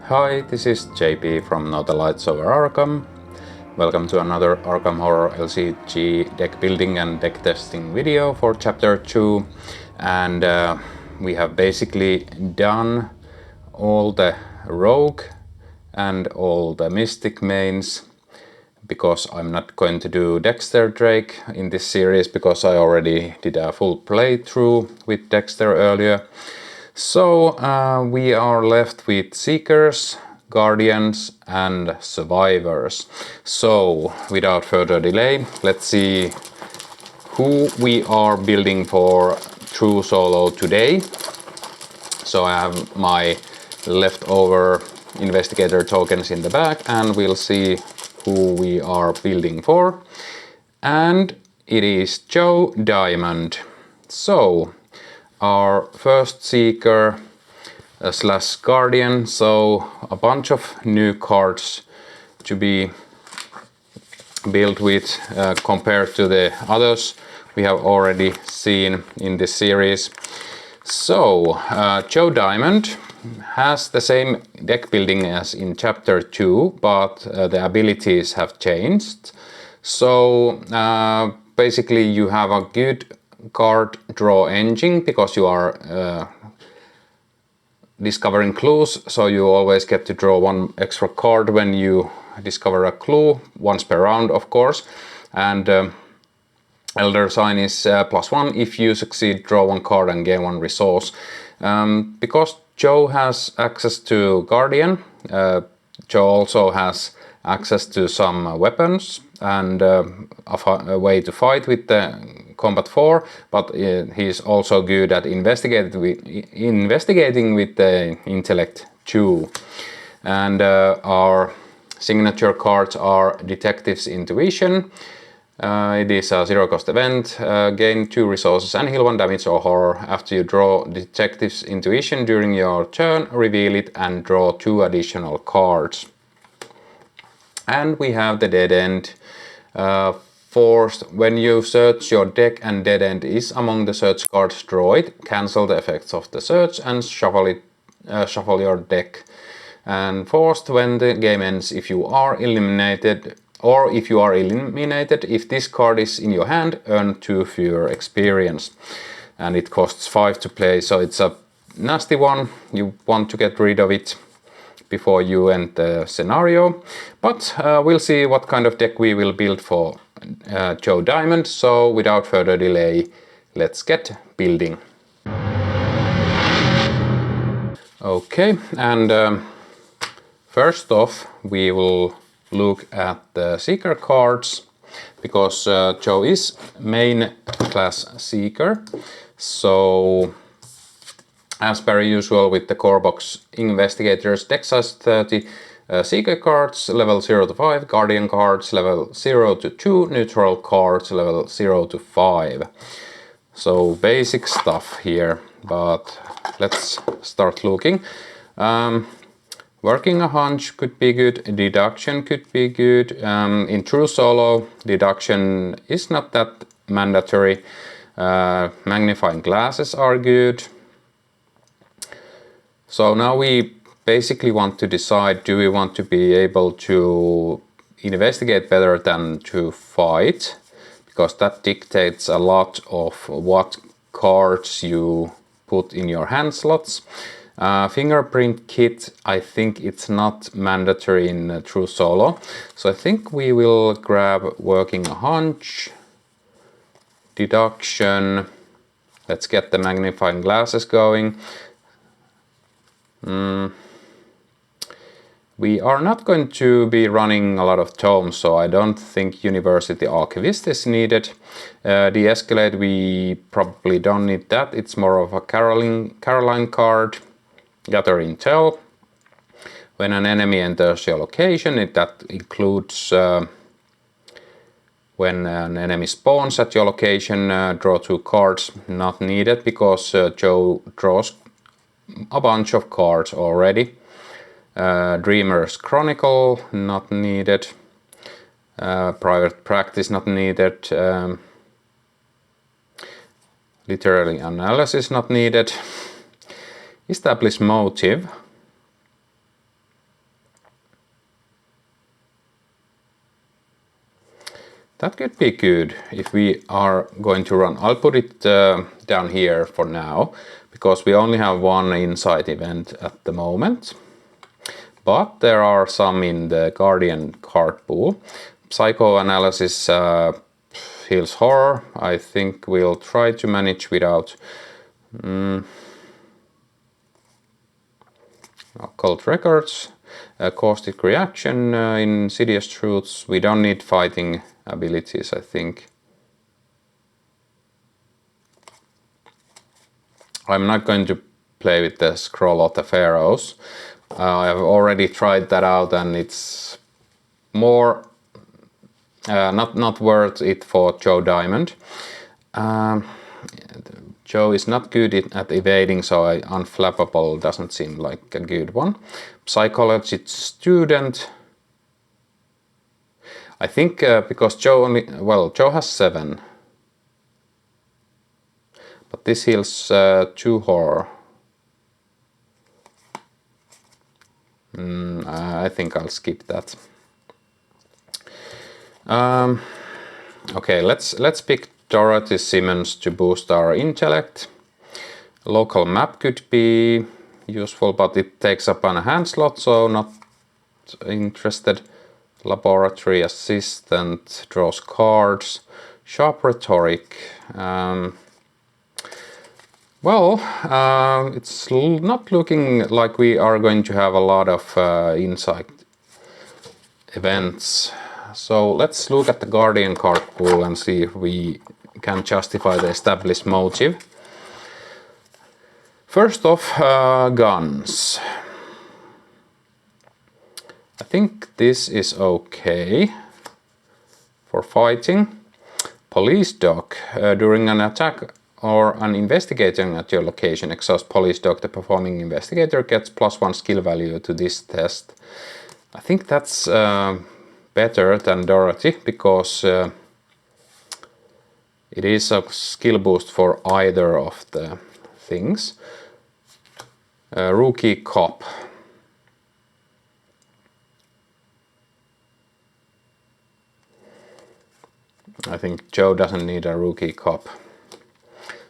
Hi, this is JP from Now the Lights Over Arkham. Welcome to another Arkham Horror LCG deck building and deck testing video for Chapter 2. And we have basically done all the Rogue and all the Mystic mains, because I'm not going to do Dexter Drake in this series because I already did a full playthrough with Dexter earlier. So we are left with Seekers, Guardians and Survivors. So without further delay, let's see who we are building for True Solo today. So I have my leftover Investigator tokens in the back and we'll see who we are building for. And it is Joe Diamond. So our first Seeker slash Guardian, so a bunch of new cards to be built with compared to the others we have already seen in this series. So Joe Diamond has the same deck building as in Chapter 2, but the abilities have changed. So basically you have a good card draw engine because you are discovering clues, so you always get to draw one extra card when you discover a clue, once per round of course. And Elder Sign is +1 if you succeed, draw one card and gain one resource. Because Joe has access to Guardian, Joe also has access to some weapons and a way to fight with the Combat 4, but he's also good at investigating with the Intellect 2. And our signature cards are Detective's Intuition. It is a zero-cost event, gain 2 resources and heal 1 damage or horror. After you draw Detective's Intuition during your turn, reveal it and draw 2 additional cards. And we have the Dead End. Forced, when you search your deck and Dead End is among the search cards, draw it, cancel the effects of the search and shuffle your deck. And Forced, when the game ends, if you are eliminated, if this card is in your hand, earn 2 fewer experience. And it costs 5 to play, so it's a nasty one. You want to get rid of it before you end the scenario. But we'll see what kind of deck we will build for Joe Diamond. So without further delay, let's get building. Okay, and first off we will look at the Seeker cards, because Joe is main class Seeker. So as per usual with the core box Investigators, deck size 30, Seeker cards level 0 to 5, Guardian cards level 0 to 2, neutral cards level 0 to 5. So basic stuff here, but let's start looking. Working a hunch could be good, deduction could be good. In True Solo, deduction is not that mandatory. Magnifying glasses are good. So now we basically want to decide, do we want to be able to investigate better than to fight? Because that dictates a lot of what cards you put in your hand slots. Fingerprint kit, I think it's not mandatory in True Solo. So I think we will grab Working a Hunch, Deduction. Let's get the magnifying glasses going. We are not going to be running a lot of tomes, so I don't think University Archivist is needed. De-escalate, we probably don't need that. It's more of a Caroline card. Gather intel. When an enemy enters your location, that includes when an enemy spawns at your location, draw 2 cards. Not needed because Joe draws a bunch of cards already. Dreamer's Chronicle, not needed. Private Practice, not needed. Literary Analysis, not needed. Establish Motive. That could be good if we are going to run. I'll put it down here for now, because we only have one insight event at the moment. But there are some in the Guardian card pool. Psychoanalysis heals horror. I think we'll try to manage without occult records. Caustic reaction, insidious truths. We don't need fighting abilities, I think. I'm not going to play with the Scroll of the Pharaohs. I've already tried that out, and it's more not worth it for Joe Diamond. Joe is not good at evading, so unflappable doesn't seem like a good one. Psychology student. I think because Joe has 7. But this heals 2 horror. I think I'll skip that. Okay, let's pick Dorothy Simmons to boost our intellect. Local map could be useful, but it takes up a hand slot, so not interested. Laboratory assistant draws cards. Sharp rhetoric. It's not looking like we are going to have a lot of insight events. So let's look at the Guardian card pool and see if we can justify the established motive. First off, guns. I think this is okay for fighting. Police dog. During an attack or an investigator at your location, exhaust police dog. The performing investigator gets +1 skill value to this test. I think that's better than Dorothy, because it is a skill boost for either of the things. Rookie cop. I think Joe doesn't need a rookie cop.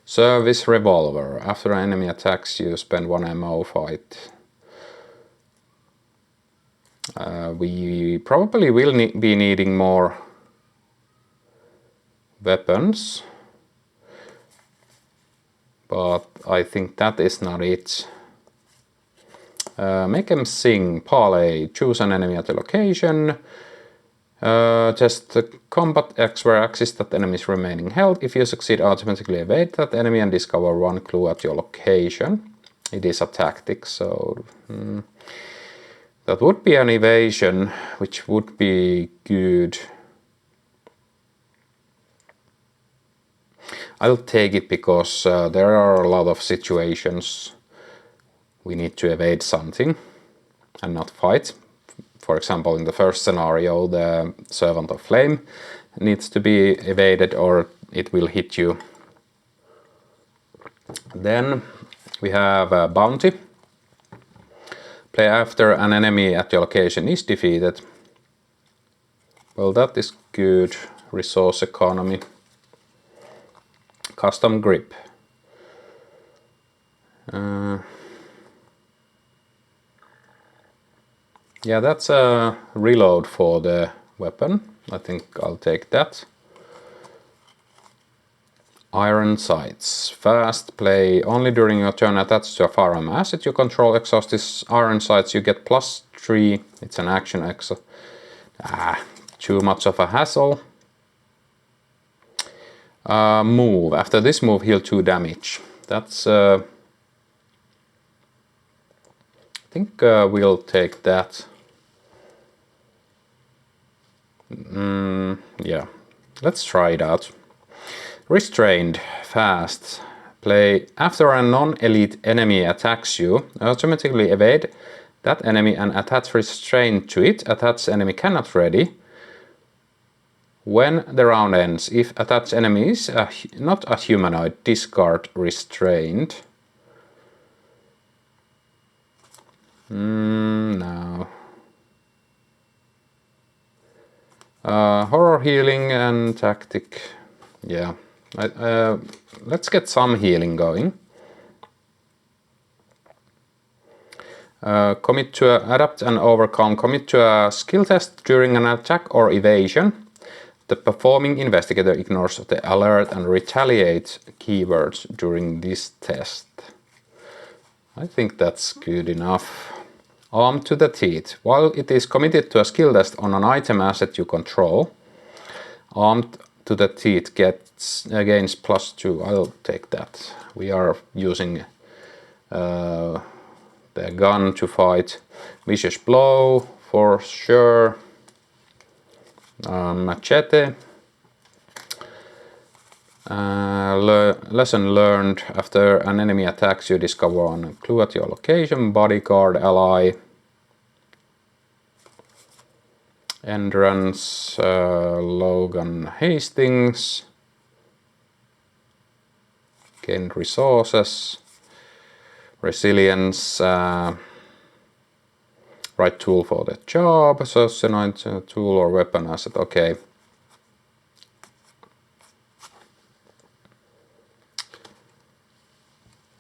Service revolver. After an enemy attacks you, spend 1 ammo fight. We probably will be needing more weapons, but I think that is not it. Make them sing. Parley. Choose an enemy at the location. Test the combat X where axis that enemy's remaining health. If you succeed, automatically evade that enemy and discover 1 clue at your location. It is a tactic, so that would be an evasion, which would be good. I'll take it because there are a lot of situations we need to evade something and not fight. For example, in the first scenario, the Servant of Flame needs to be evaded or it will hit you. Then we have a bounty. Play after an enemy at your location is defeated. Well, that is good. Resource economy. Custom grip. Yeah, that's a reload for the weapon. I think I'll take that. Iron sights. Fast. Play only during your turn attached to a firearm asset you control. Exhaust this iron sights. You get +3. It's an action exo. Too much of a hassle. Move. After this move, heal 2 damage. That's... I think we'll take that. Yeah, let's try it out. Restrained. Fast. Play after a non-elite enemy attacks you, automatically evade that enemy and attach restraint to it. Attached enemy cannot ready. When the round ends, if attached enemy is not a humanoid, discard restraint. No. Horror healing and tactic. Yeah, let's get some healing going. Commit to adapt and overcome. Commit to a skill test during an attack or evasion. The performing investigator ignores the alert and retaliates keywords during this test. I think that's good enough. Armed to the teeth. While it is committed to a skill test on an item asset you control, armed to the teeth gains +2. I'll take that. We are using the gun to fight. Vicious blow for sure. Machete. Lesson learned. After an enemy attacks, you discover one clue at your location. Bodyguard ally. Entrance. Logan Hastings. Gain resources. Resilience. Right tool for the job. Socialite tool or weapon asset. Okay.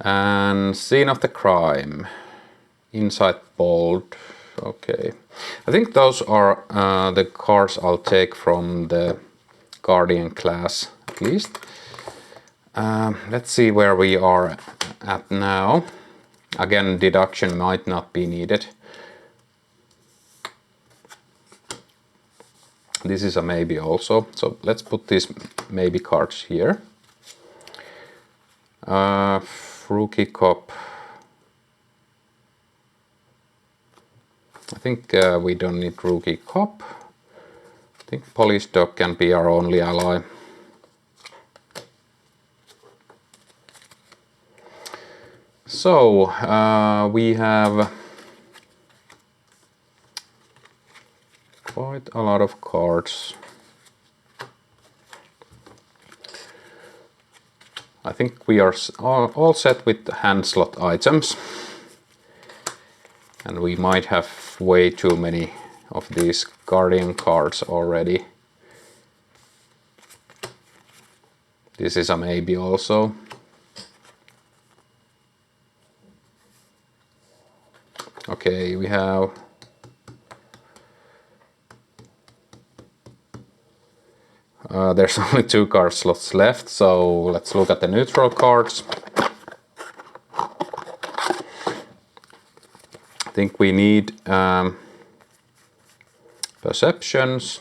And scene of the crime. Insight bold. Okay. I think those are the cards I'll take from the Guardian class at least. Let's see where we are at now. Again, deduction might not be needed. This is a maybe also, so let's put these maybe cards here. Rookie cop. I think we don't need rookie cop. I think police dog can be our only ally. So we have quite a lot of cards. I think we are all set with the hand slot items. And we might have way too many of these Guardian cards already. This is a maybe also. Okay, we have there's only 2 card slots left, so let's look at the neutral cards. I think we need perceptions,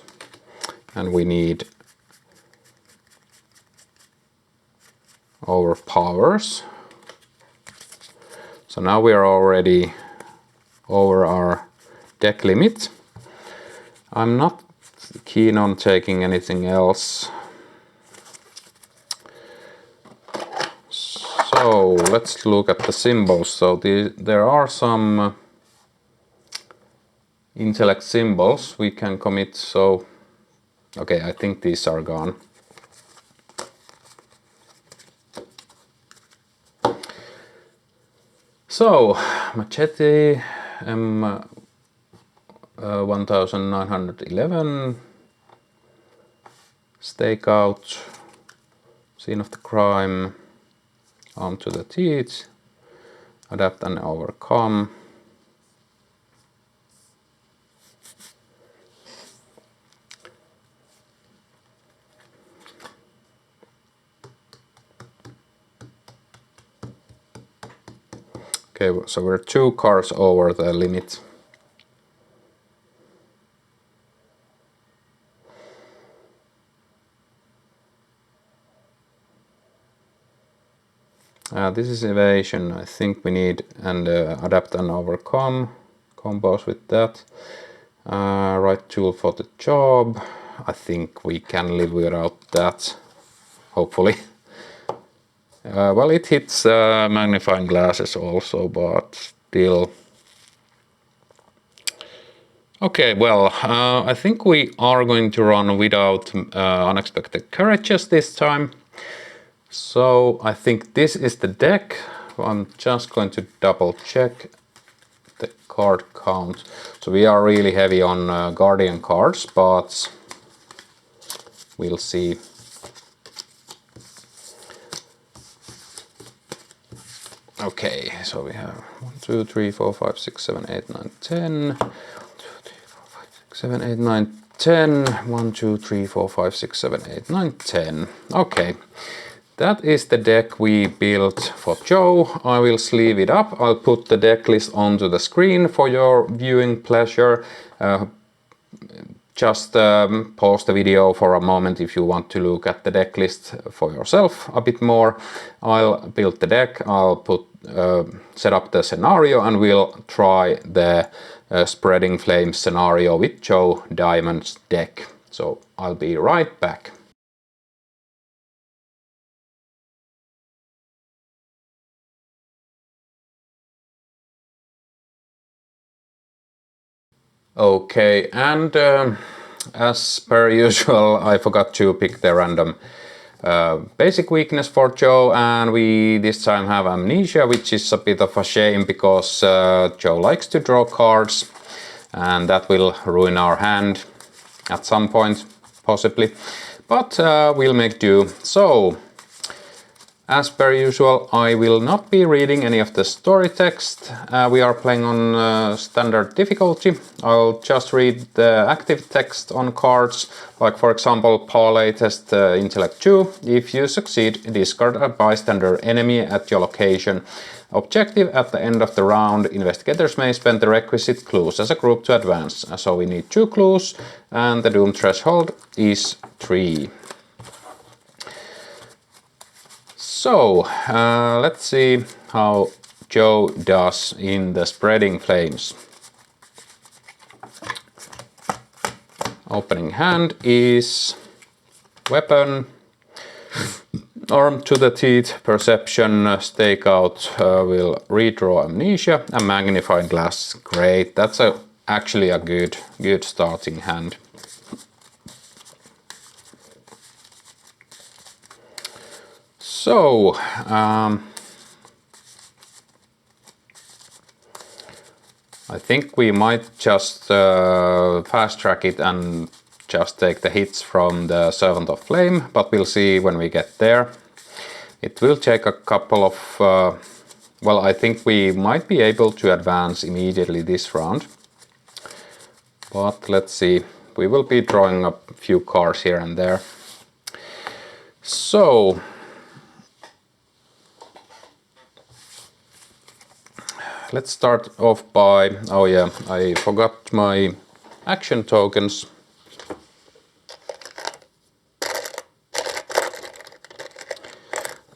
and we need overpowers. So now we are already over our deck limit. I'm not keen on taking anything else. So let's look at the symbols. So there are some intellect symbols we can commit. So okay, I think these are gone. So machete, 1911, stakeout, scene of the crime, arm to the teeth, adapt and overcome. Okay, so we're 2 cards over the limit. This is evasion. I think we need and adapt and overcome. Combos with that. Right tool for the job. I think we can live without that. Hopefully. Well, it hits magnifying glasses also, but still. Okay, well, I think we are going to run without unexpected carriages this time. So I think this is the deck. I'm just going to double check card count. So we are really heavy on Guardian cards, but we'll see. Okay, so we have 1, 2, 3, 4, 5, 6, 7, 8, 9, 10. 1, 2, 3, 4, 5, 6, 7, 8, 9, 10. 1, 2, 3, 4, 5, 6, 7, 8, 9, 10. Okay, that is the deck we built for Joe. I will sleeve it up. I'll put the deck list onto the screen for your viewing pleasure. Just pause the video for a moment if you want to look at the deck list for yourself a bit more. I'll build the deck, I'll set up the scenario, and we'll try the Spreading Flames scenario with Joe Diamond's deck. So I'll be right back. Okay, and as per usual, I forgot to pick the random basic weakness for Joe, and we this time have amnesia, which is a bit of a shame because Joe likes to draw cards, and that will ruin our hand at some point, possibly. But we'll make do. So, as per usual, I will not be reading any of the story text. We are playing on standard difficulty. I'll just read the active text on cards, like for example, Parlay Test Intellect 2. If you succeed, discard a bystander enemy at your location. Objective: at the end of the round, investigators may spend the requisite clues as a group to advance. So we need 2 clues, and the doom threshold is 3. So, let's see how Joe does in the Spreading Flames. Opening hand is weapon, armed to the teeth, perception, stakeout, will redraw amnesia, and magnifying glass. Great, that's actually a good starting hand. So, I think we might just fast track it and just take the hits from the Servant of Flame, but we'll see when we get there. It will take a couple of... well, I think we might be able to advance immediately this round. But let's see. We will be drawing a few cards here and there. So... let's start off by, oh yeah, I forgot my action tokens.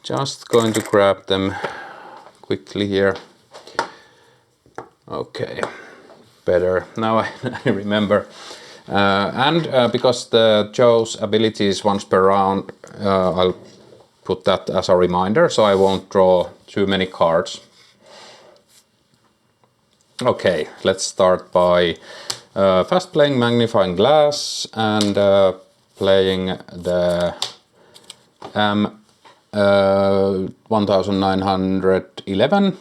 Just going to grab them quickly here. Okay, better, now I remember. Because the Joe's ability is once per round, I'll put that as a reminder, so I won't draw too many cards. Okay, let's start by fast playing Magnifying Glass and playing the M1911.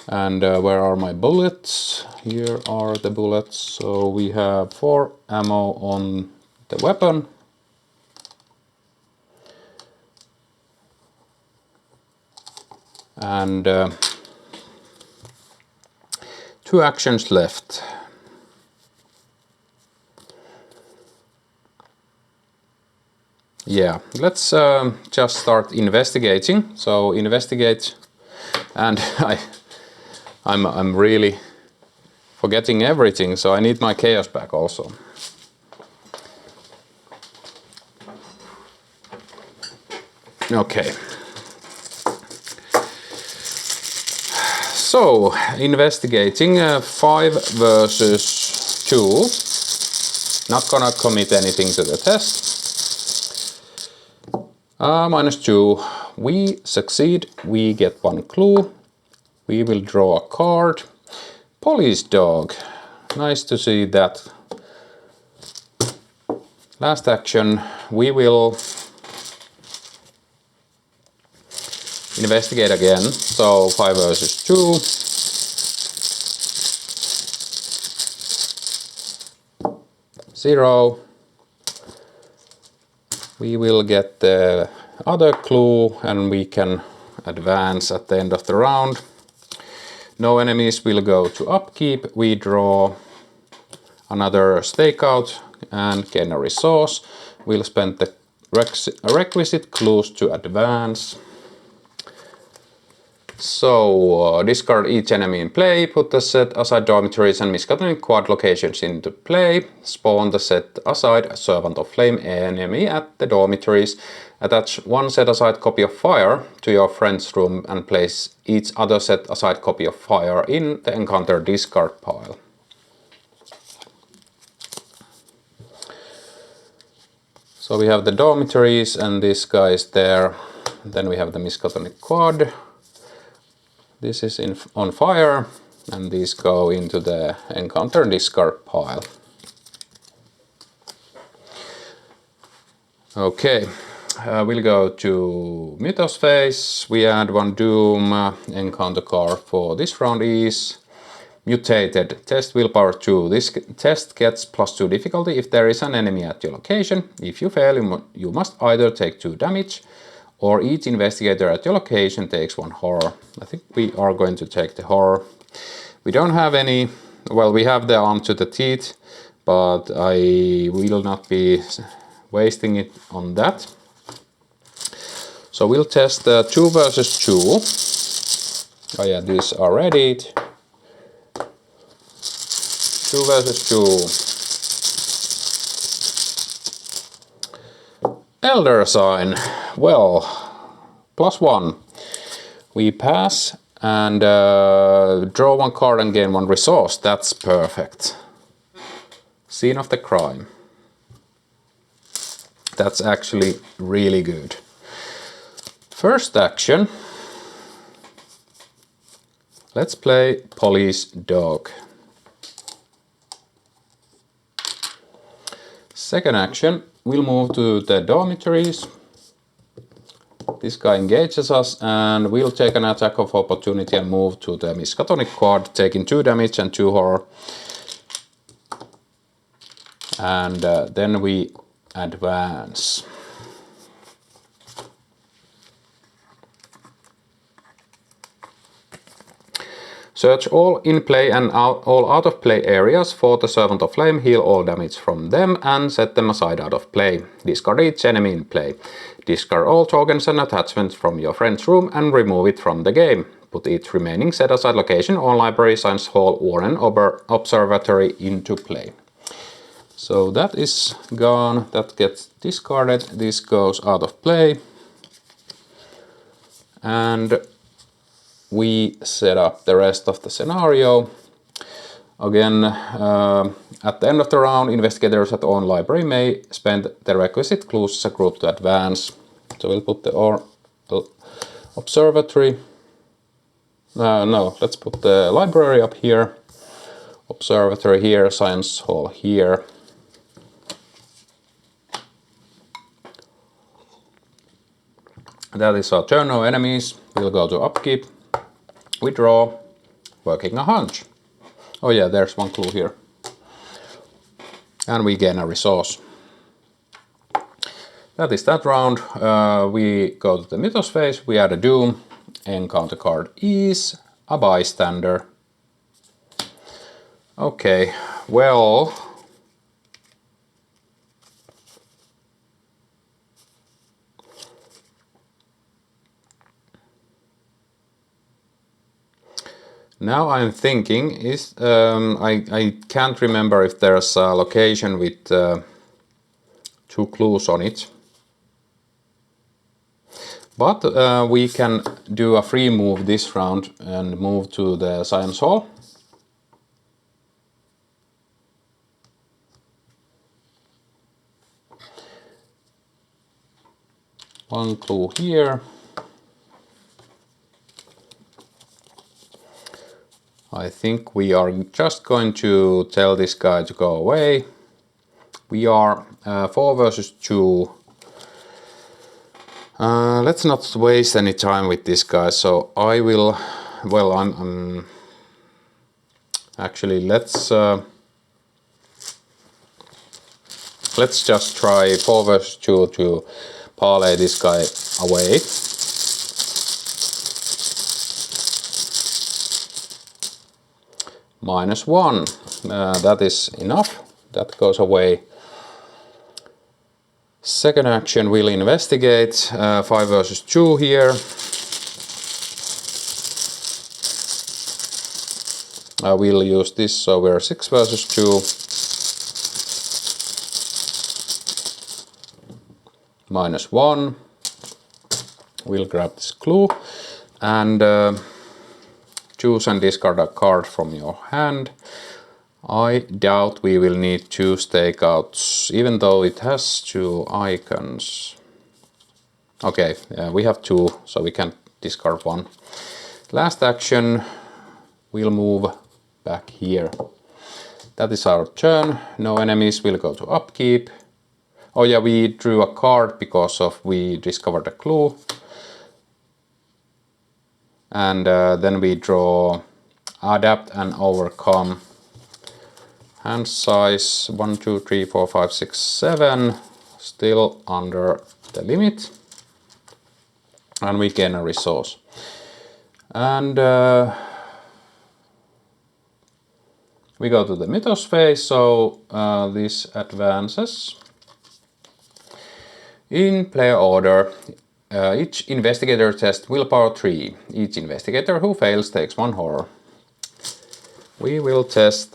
And where are my bullets? Here are the bullets. So we have 4 ammo on the weapon. And 2 actions left. Yeah, let's just start investigating. So investigate, and I'm really forgetting everything, so I need my chaos back also. Okay. So, investigating 5 versus 2. Not gonna commit anything to the test. -2. We succeed, we get 1 clue. We will draw a card. Police dog. Nice to see that. Last action, we will investigate again, so 5 versus 2. Zero. We will get the other clue and we can advance at the end of the round. No enemies will go to upkeep. We draw another stakeout and gain a resource. We'll spend the requisite clues to advance. So discard each enemy in play, put the set aside dormitories and Miskatonic quad locations into play, spawn the set aside Servant of Flame enemy at the dormitories, attach one set aside copy of Fire to your friend's room and place each other set aside copy of Fire in the encounter discard pile. So we have the dormitories and this guy is there. Then we have the Miskatonic quad. This is on fire and these go into the encounter discard pile. Okay, we'll go to Mythos phase. We add one Doom encounter card for this round is Mutated. Test willpower 2. This test gets +2 difficulty if there is an enemy at your location. If you fail, you must either take 2 damage or each investigator at your location takes 1 horror. I think we are going to take the horror. We don't have any, well, we have the arm to the teeth, but I will not be wasting it on that. So we'll test 2 versus 2. Oh yeah, these are ready. 2 versus 2. Elder Sign. Well, +1. We pass and draw 1 card and gain 1 resource. That's perfect. Scene of the crime. That's actually really good. First action. Let's play Police Dog. Second action, we'll move to the dormitories. This guy engages us and we'll take an attack of opportunity and move to the Miskatonic quad, taking 2 damage and 2 horror. And then we advance. Search all in play and all out of play areas for the Servant of Flame, heal all damage from them and set them aside out of play. Discard each enemy in play. Discard all tokens and attachments from your friend's room and remove it from the game. Put each remaining set aside location on library, science hall, Warren observatory into play. So that is gone, that gets discarded, this goes out of play. And we set up the rest of the scenario. Again, at the end of the round, investigators at own library may spend the requisite clues as a group to advance. So we'll put the observatory. No, let's put the library up here, observatory here, science hall here. That is our turn, no enemies. We'll go to upkeep. We draw, working a hunch. Oh yeah, there's 1 clue here. And we gain a resource. That is that round. We go to the Mythos phase, we add a Doom. Encounter card is a bystander. Okay, well... Now I'm thinking, is I can't remember if there's a location with 2 clues on it. But we can do a free move this round and move to the science hall. One clue here. I think we are just going to tell this guy to go away. We are 4 versus 2. Let's not waste any time with this guy, so I will... Well, I'm actually, let's... So Let's just try 4 versus 2 to parlay this guy away. -1. That is enough. That goes away. Second action, we'll investigate. 5 versus 2 here. I will use this, so we're 6 versus 2. -1. We'll grab this clue and choose and discard a card from your hand. I doubt we will need 2 stakeouts, even though it has 2 icons. Okay, we have 2, so we can discard 1. Last action, we'll move back here. That is our turn. No enemies will go to upkeep. Oh yeah, we drew a card because of we discovered a clue. And then we draw adapt and overcome. Hand size 1, 2, 3, 4, 5, 6, 7. Still under the limit. And we gain a resource. And we go to the mythos phase, so this advances. In player order, each investigator tests willpower 3. Each investigator who fails takes 1 horror. We will test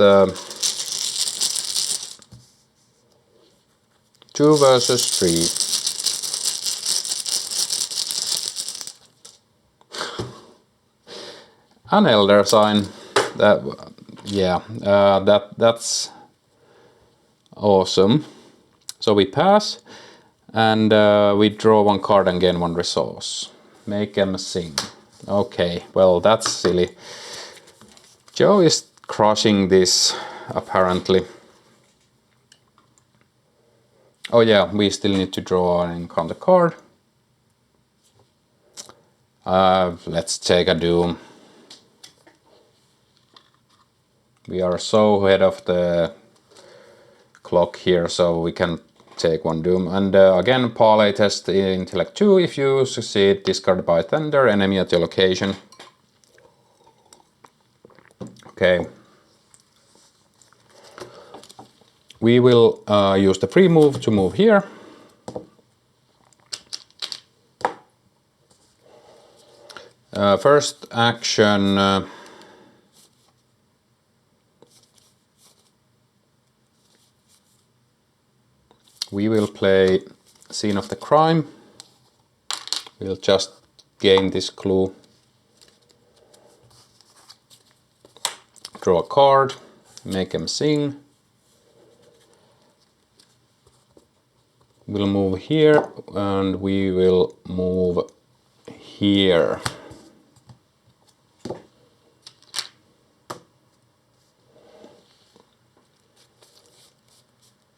2 versus 3. An elder sign. That's awesome. So we pass. And we draw 1 card and gain 1 resource. Make them sing. Okay, well that's silly. Joe is crushing this, apparently. Oh yeah, we still need to draw an encounter card. Let's take a doom. We are so ahead of the clock here, so we can take 1 doom. And again, parlay test intellect 2. If you succeed, discard by thunder enemy at your location. Okay. We will use the free move to move here. First action. We will play Scene of the Crime. We'll just gain this clue. Draw a card, make them sing. We'll move here and we will move here.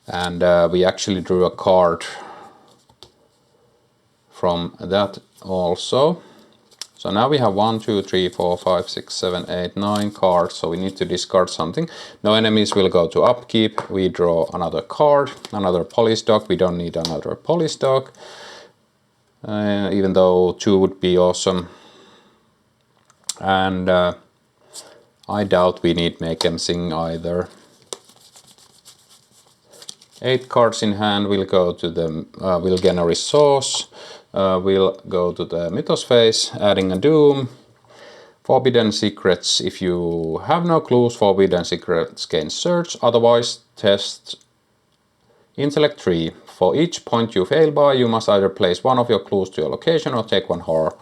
And we actually drew a card from that also. So now we have 1, 2, 3, 4, 5, 6, 7, 8, 9 cards. So we need to discard something. No enemies will go to upkeep. We draw another card, another Polystock. We don't need another Polystock. Even though 2 would be awesome. And I doubt we need make them sing either. 8 cards in hand, we'll go to the, we'll gain a resource, we'll go to the mythos phase, adding a doom. Forbidden secrets, if you have no clues, forbidden secrets gain search, otherwise test intellect 3. For each point you fail by, you must either place 1 of your clues to your location or take 1 horror.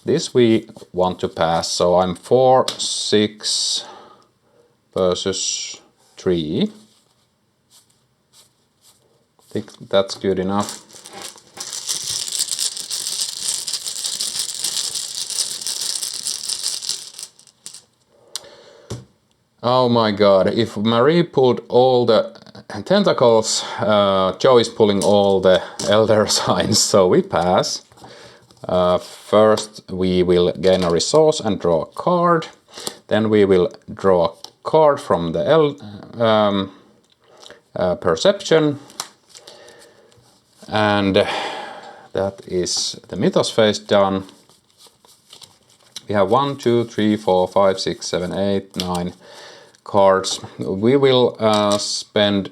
This we want to pass, so I'm 4, 6 versus 3. I think that's good enough. Oh my god, if Marie pulled all the tentacles, Joe is pulling all the elder signs, so we pass. First we will gain a resource and draw a card. Then we will draw a card from the perception. And that is the Mythos phase done. We have 1, 2, 3, 4, 5, 6, 7, 8, 9 cards. We will spend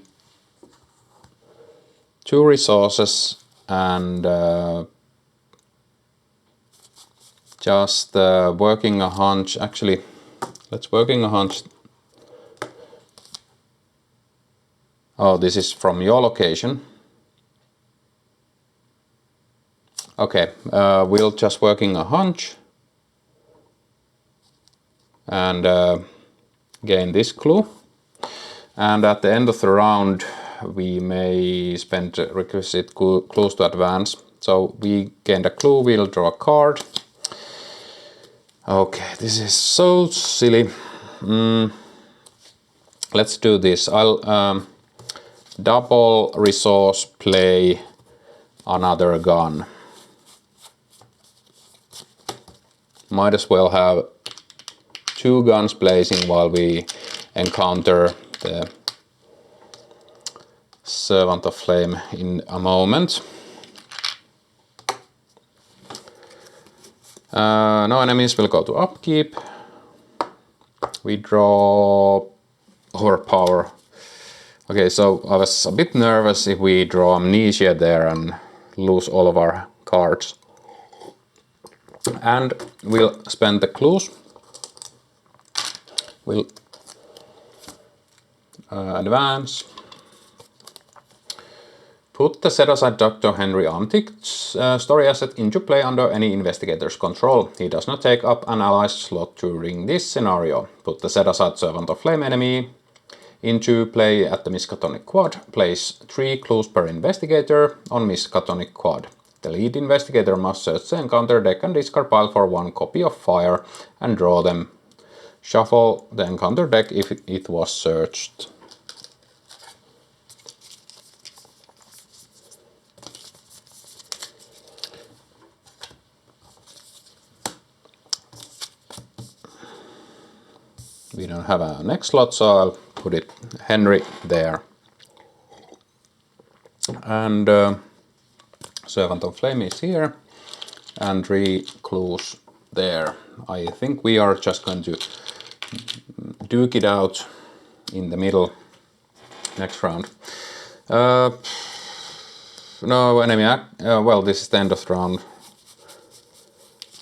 2 resources and just working a hunch. Actually, let's working a hunch. Oh, this is from your location. Okay, we'll just working a hunch and gain this clue. And at the end of the round, we may spend requisite clues to advance. So we gained a clue, we'll draw a card. Okay, this is so silly. Let's do this. I'll double resource play another gun. Might as well have 2 guns blazing while we encounter the Servant of Flame in a moment. No enemies will go to upkeep. We draw Overpower. Okay, so I was a bit nervous if we draw Amnesia there and lose all of our cards. And we'll spend the clues. We'll advance. Put the set-aside Dr. Henry Armtick's story asset into play under any investigator's control. He does not take up an ally's slot during this scenario. Put the set-aside Servant of Flame enemy into play at the Miskatonic Quad. Place 3 clues per investigator on Miskatonic Quad. The lead investigator must search the encounter deck and discard pile for 1 copy of fire and draw them. Shuffle the encounter deck if it was searched. We don't have a next slot, so I'll put it Henry there. And Servant of Flame is here, and 3 clues there. I think we are just going to duke it out in the middle next round. No enemy well, this is the end of the round.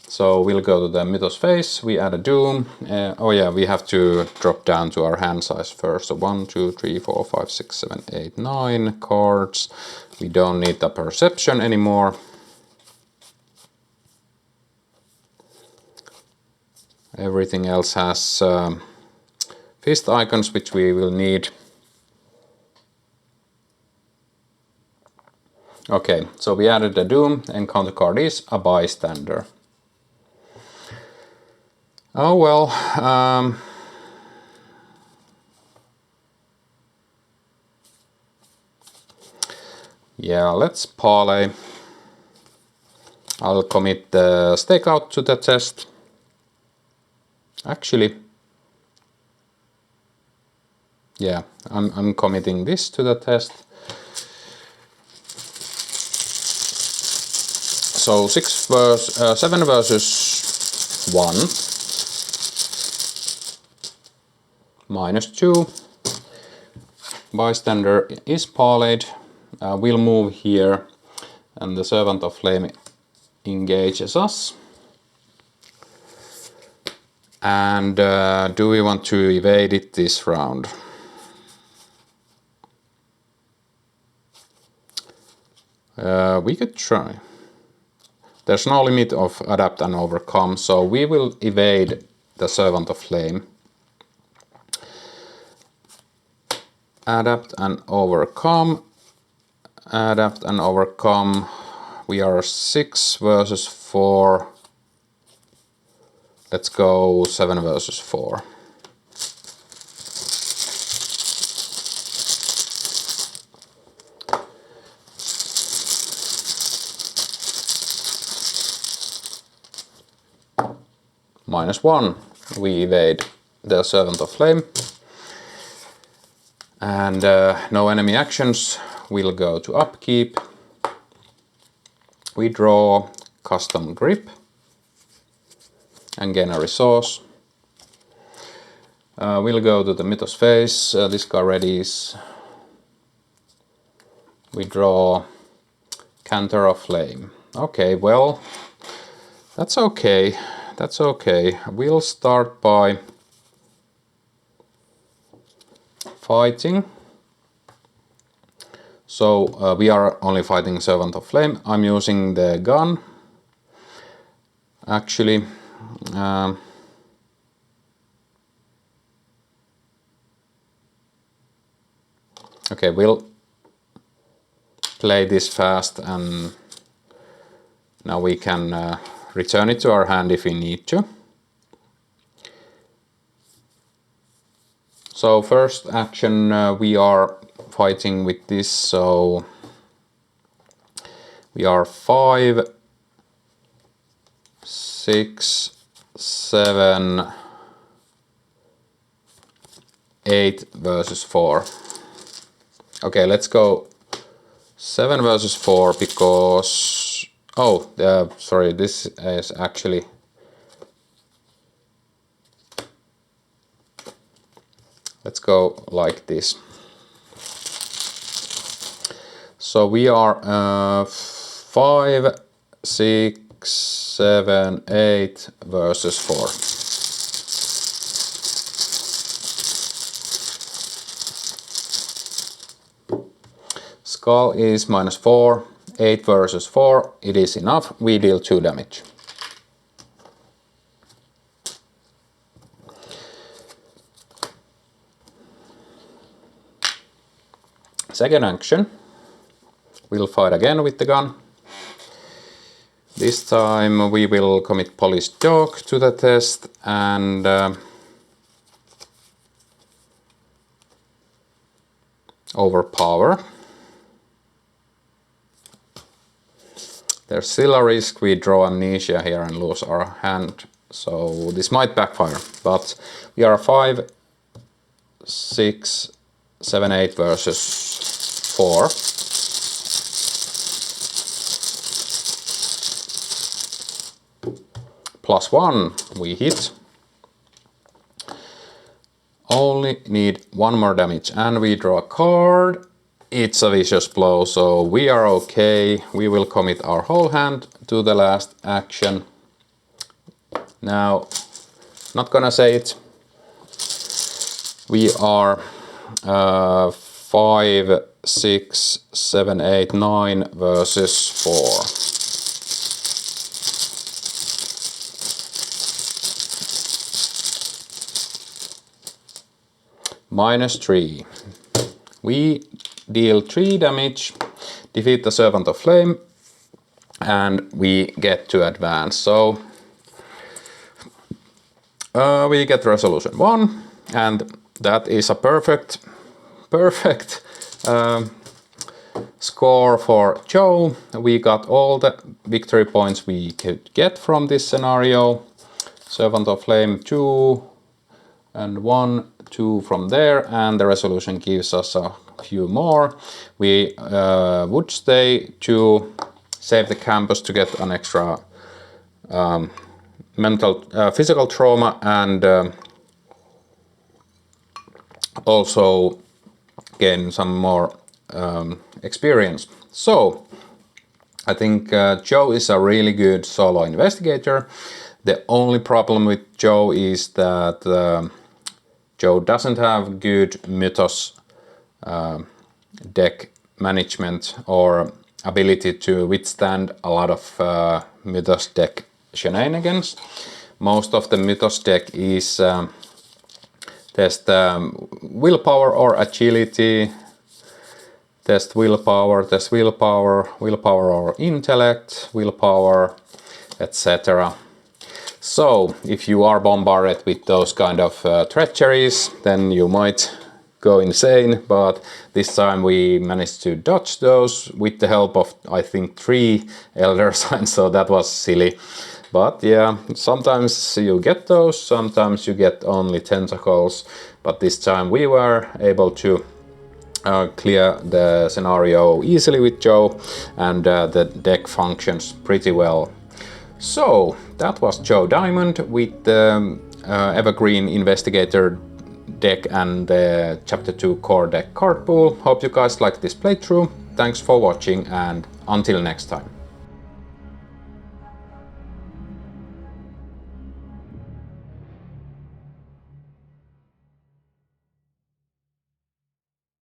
So we'll go to the Mythos phase, we add a Doom. Oh yeah, we have to drop down to our hand size first. So 1, 2, 3, 4, 5, 6, 7, 8, 9 cards. We don't need the Perception anymore. Everything else has fist icons, which we will need. Okay, so we added the Doom. Encounter card is a bystander. Oh well, yeah, let's parlay. I'll commit the stakeout to the test. Actually, yeah, I'm committing this to the test. So 7 versus 1. -2. Bystander is parlayed. We'll move here, and the Servant of Flame engages us. And do we want to evade it this round? We could try. There's no limit of adapt and overcome, so we will evade the Servant of Flame. Adapt and overcome. Adapt and overcome. We are 6 versus 4. Let's go 7 versus 4. -1. We evade the Servant of Flame. And no enemy actions. We'll go to upkeep. We draw custom grip and gain a resource. We'll go to the Mythos phase, discard readies. We draw Canter of Flame. Okay, well, that's okay. That's okay. We'll start by fighting. So we are only fighting Servant of Flame. I'm using the gun. Actually, okay, we'll play this fast and now we can return it to our hand if we need to. So first action, we are fighting with this, so we are 5, 6, 7, 8 versus 4. Okay, let's go 7 versus 4 because... Oh, sorry, this is actually... Let's go like this. So we are 5, 6, 7, 8 versus 4. Skull is -4, 8 versus 4, it is enough, we deal 2 damage. Second action, we'll fight again with the gun. This time we will commit Polished Dog to the test and overpower. There's still a risk we draw Amnesia here and lose our hand, so this might backfire, but we are 5, 6, 7, 8 versus 4. +1, we hit. Only need 1 more damage and we draw a card. It's a vicious blow, so we are okay. We will commit our whole hand to the last action. Now, not gonna say it. We are 5, 6, 7, 8, 9 versus 4. -3. We deal 3 damage, defeat the Servant of Flame, and we get to advance. So we get resolution 1, and that is a perfect score for Joe. We got all the victory points we could get from this scenario. Servant of Flame 2 and 1, 2 from there, and the resolution gives us a few more. We would stay to save the campus to get an extra physical trauma and also gain some more experience. So I think Joe is a really good solo investigator. The only problem with Joe is that Joe doesn't have good Mythos deck management or ability to withstand a lot of Mythos deck shenanigans. Most of the Mythos deck is test willpower or agility, test willpower, willpower or intellect, willpower, etc. So if you are bombarded with those kind of treacheries, then you might go insane, but this time we managed to dodge those with the help of, I think, 3 Elder Signs, so that was silly. But yeah, sometimes you get those, sometimes you get only tentacles, but this time we were able to clear the scenario easily with Joe, and the deck functions pretty well. So that was Joe Diamond with the Evergreen Investigator deck and the Chapter 2 core deck card pool. Hope you guys liked this playthrough. Thanks for watching, and until next time.